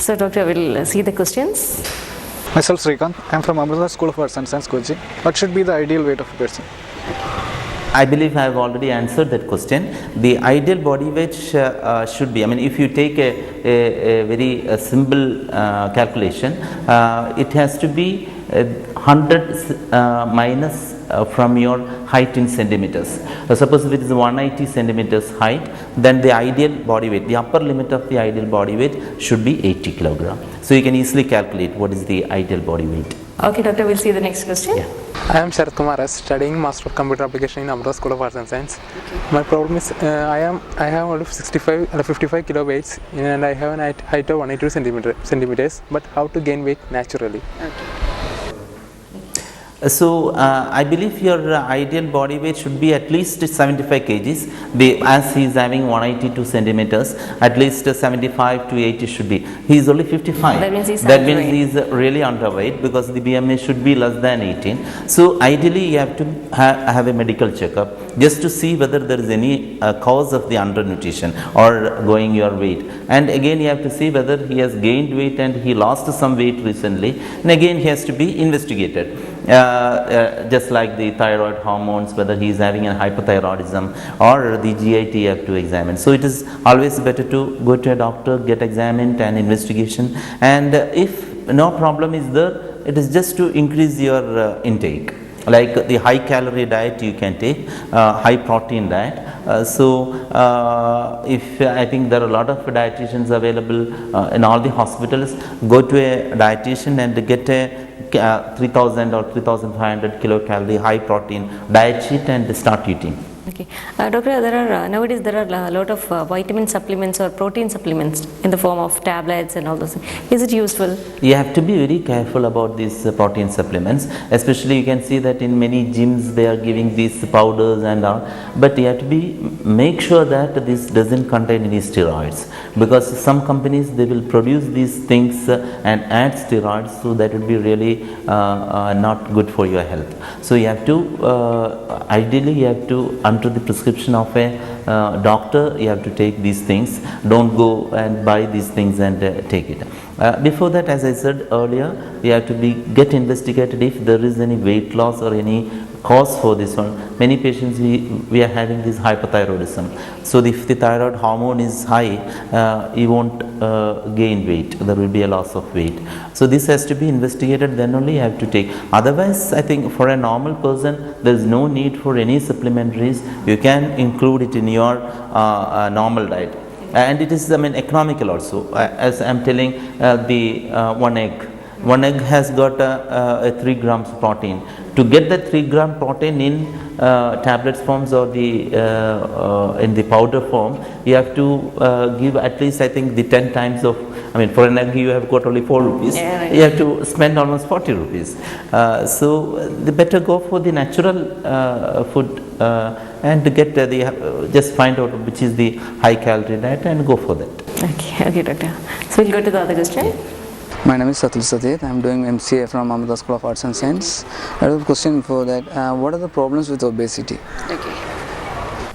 So doctor, we'll see the questions. Myself Srikanth, I am from Moulana School of Arts and Science, Kochi. What should be the ideal weight of a person? I believe I have already answered that question. The ideal body weight should be, I mean, if you take a very simple calculation, it has to be 100 minus from your height in centimeters. Suppose if it is 180 centimeters height, then the ideal body weight, the upper limit of the ideal body weight should be 80 kilogram. So you can easily calculate what is the ideal body weight. Okay, doctor, we'll see the next question. Yeah. I am Sharat Kumar, studying Master of Computer Application in Moulana School of Arts and Science. Okay. My problem is I have only 55 kilo weights and I have a height of 182 centimeters. But how to gain weight naturally? Okay. So I believe your ideal body weight should be at least 75 kgs. As he is having 182 centimeters, at least 75 to 80 should be. He is only 55. That means he is really underweight, because the BMI should be less than 18. So ideally you have to have a medical checkup just to see whether there is any cause of the undernutrition or going your weight. And again you have to see whether he has gained weight and he lost some weight recently. And again he has to be investigated. Just like the thyroid hormones, whether he is having a hypothyroidism or the GIT, you have to examine. So it is always better to go to a doctor, get examined and investigation, and if no problem is there, it is just to increase your intake. Like the high calorie diet you can take, high protein diet. If I think there are a lot of dietitians available in all the hospitals, go to a dietitian and get a 3000 or 3500 kilocalorie high protein diet sheet and start eating. Okay, doctor, nowadays there are a lot of vitamin supplements or protein supplements in the form of tablets and all those things. Is it useful? You have to be very careful about these protein supplements, especially you can see that in many gyms they are giving these powders and all, but you have to make sure that this doesn't contain any steroids, because some companies they will produce these things and add steroids, so that would be really not good for your health. So you have to ideally you have to, under the prescription of a doctor, you have to take these things. Don't go and buy these things and take it. Before that, as I said earlier, you have to get investigated if there is any weight loss or any cause for this one. Many patients we are having this hypothyroidism. So if the thyroid hormone is high, you won't gain weight. There will be a loss of weight. So this has to be investigated, then only you have to take. Otherwise, I think for a normal person, there is no need for any supplementaries. You can include it in your normal diet. And it is, I mean, economical also. As I am telling, the one egg has got a 3 grams protein. To get that 3 gram protein in tablets forms or in the powder form, you have to give at least, I think, the 10 times of, I mean, for an egg you have got only 4 rupees. Yeah, right. You have to spend almost 40 rupees. So the better go for the natural food and get just find out which is the high calorie diet and go for that. Okay, doctor. So we'll go to the other question. My name is Satul Satyet. I am doing MCA from Mohammed School of Arts and Science. I have a question before that. What are the problems with obesity? Okay.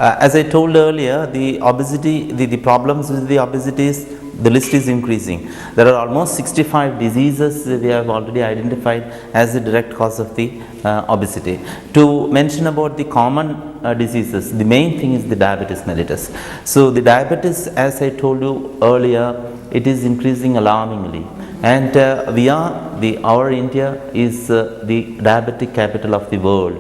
As I told earlier, the obesity, the problems with the obesity is, the list is increasing. There are almost 65 diseases we have already identified as the direct cause of the obesity. To mention about the common diseases, the main thing is the diabetes mellitus. So the diabetes, as I told you earlier, it is increasing alarmingly. And our India is the diabetic capital of the world,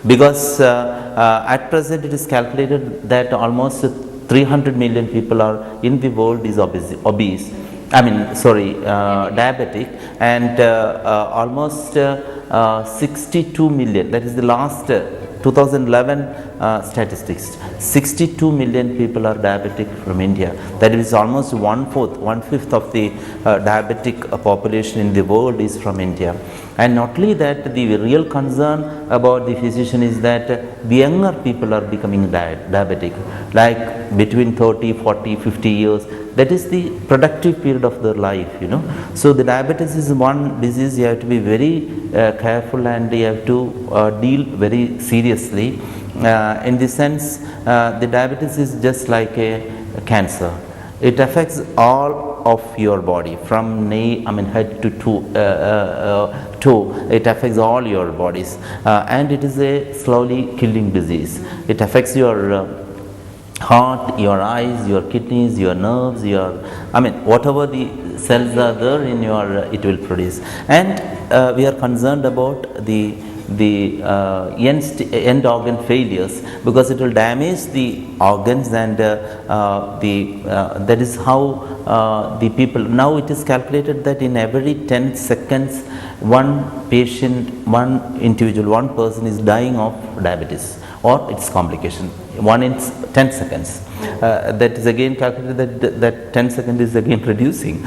because at present it is calculated that almost 300 million people are in the world is obese. I mean, sorry, diabetic, and almost 62 million. That is the last 2011 statistics. 62 million people are diabetic from India. That is almost one-fifth of the diabetic population in the world is from India. And not only that, the real concern about the physician is that the younger people are becoming diabetic, like between 30, 40, 50 years. That is the productive period of their life, you know. So the diabetes is one disease you have to be very careful, and you have to deal very seriously. In the sense, the diabetes is just like a cancer. It affects all of your body, from knee, I mean head to toe. It affects all your bodies, and it is a slowly killing disease. It affects your heart, your eyes, your kidneys, your nerves, I mean whatever the cells are there in your, it will produce. And we are concerned about the end organ failures, because it will damage the organs, and that is how the people, now it is calculated that in every 10 seconds one patient, one individual, one person is dying of diabetes or its complication, 1 in 10 seconds. That is again calculated that 10 seconds is again reducing.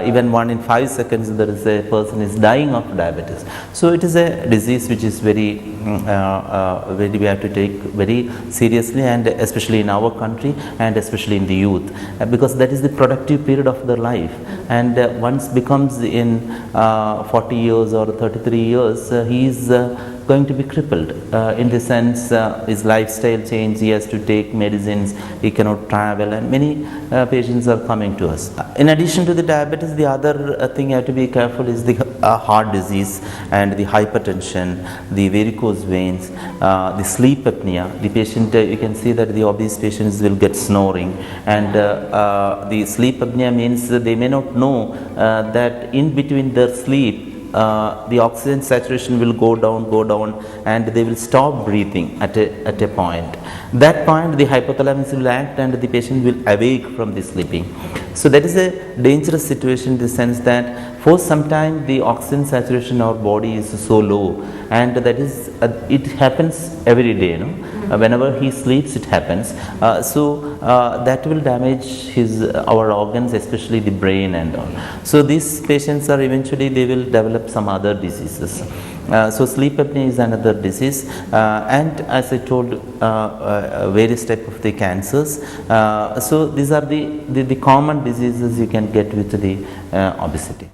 Even 1 in 5 seconds there is a person is dying of diabetes. So it is a disease which is very, we have to take very seriously, and especially in our country and especially in the youth, because that is the productive period of their life, and once becomes in 40 years or 33 years, he is going to be crippled, in the sense his lifestyle change, he has to take medicines, he cannot travel, and many patients are coming to us. In addition to the diabetes, the other thing you have to be careful is the heart disease and the hypertension, the varicose veins, the sleep apnea. The patient, you can see that the obese patients will get snoring, and the sleep apnea means that they may not know that in between their sleep the oxygen saturation will go down, and they will stop breathing at a point. That point the hypothalamus will act and the patient will awake from the sleeping. So that is a dangerous situation in the sense that for some time the oxygen saturation in our body is so low, and that is it happens every day, whenever he sleeps it happens. So that will damage our organs, especially the brain and all. So these patients are eventually, they will develop some other diseases. So sleep apnea is another disease, and as I told, various type of the cancers. So these are the common diseases you can get with the obesity.